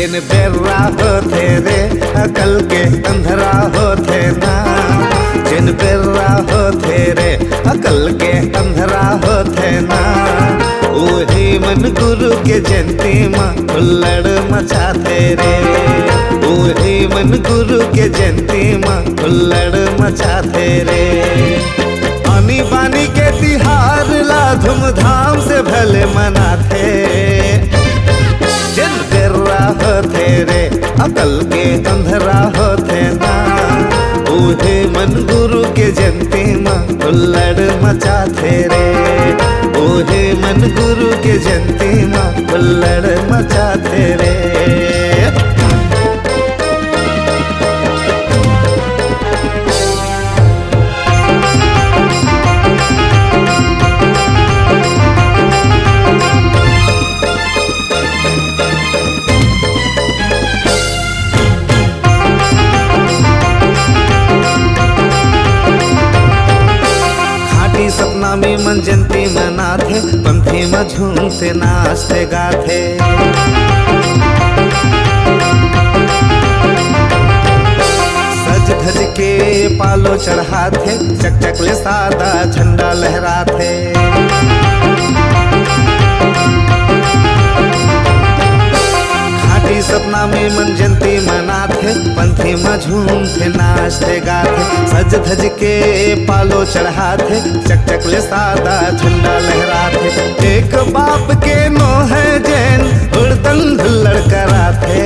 जिन बेर्रा होते रे अकल के अंधरा होते ना, जिन बेर्रा होते रे अकल के अंधरा होते ना, वही मन गुरु के जयंती माँ हुल्लड़ मचाते रे, वही मन गुरु के जयंती माँ हुल्लड़ मचाते रे। आनी बानी के तिहार ला धूमधाम से भले मनाते, जिन बेर्रा होते रे अकल के अंधरा होते ना, वही मन गुरु के जयंती माँ हुल्लड़ मचाते रे, वही मन गुरु के जयंती माँ हुल्लड़ मचाते रे। सपना में मन जयंती मनाथे, पंथी में झूमते नाचते गाथे, सज धज के पालो चढ़ाथे, चक ले सादा झंडा लहराथे। सपना में मन जयंती मनाथे, पंथी में झूमते नाचते गाथे, सज धज के पालो चढ़ाथे, चक ले सादा झंडा लहराथे। एक बाप के नो है जैन हुड़दंग हुल्लड़ कराथे,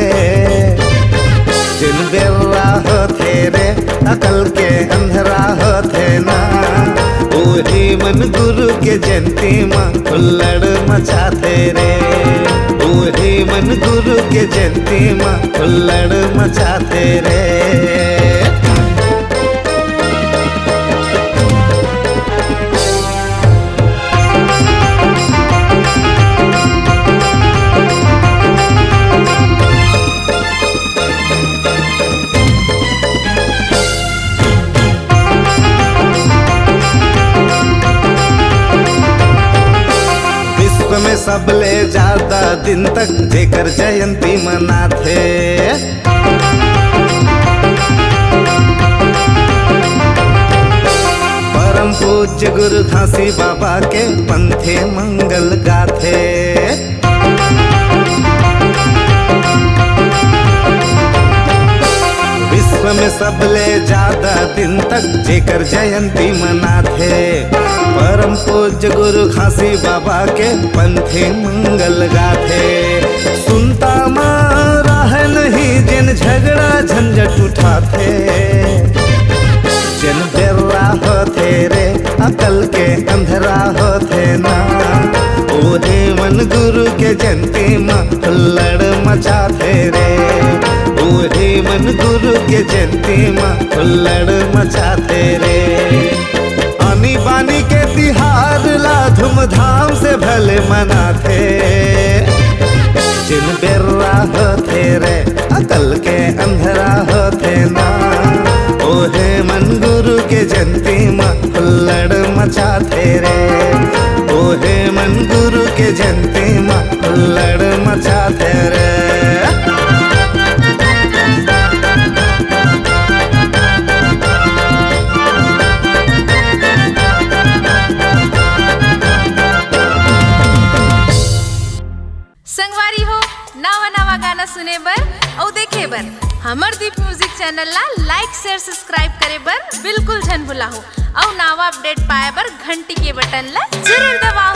जिन बेर्रा होते रे अकल के अंधरा होते ना, वही मन गुरु के जयंती माँ हुल्लड़ मचाते रे, वही मन गुरु के जयंती माँ हुल्लड़ मचाते रे। में सबले ज्यादा दिन तक जेकर जयंती मनाथे, परम पूज्य गुरु घासी बाबा के पंथे मंगल गाथे। विश्व में सबले ज्यादा दिन तक जेकर जयंती मनाथे, परम पूज्य गुरु घासी बाबा के पंथे मंगल गाथे। सुनता मारा है नहीं जिन झगड़ा झंझट उठाते, जिन बेर्रा होते रे अकल के अंधरा होते ना, वही मन गुरु के जयंती माँ हुल्लड़ मचाते रे, वही मन गुरु के जयंती माँ हुल्लड़ मचाते रे। आनी बानी के तिहार ला धूमधाम से भले मनाते, जिन बेर्रा होते रे अकल के अंधरा होते ना, ओहे मन गुरु के जयंती माँ हुल्लड़ मचाते रे, ओहे मन गुरु के जयंती माँ हुल्लड़ मचाते रे। संगवारी हो नवा नवा गाना सुने बर और देखे बर हमर दीप म्यूजिक चैनल ला लाइक शेयर सब्सक्राइब करे बर बिल्कुल झन भुला हो, और नवा अपडेट पाए बर घंटी के बटन ला जरूर दबाओ।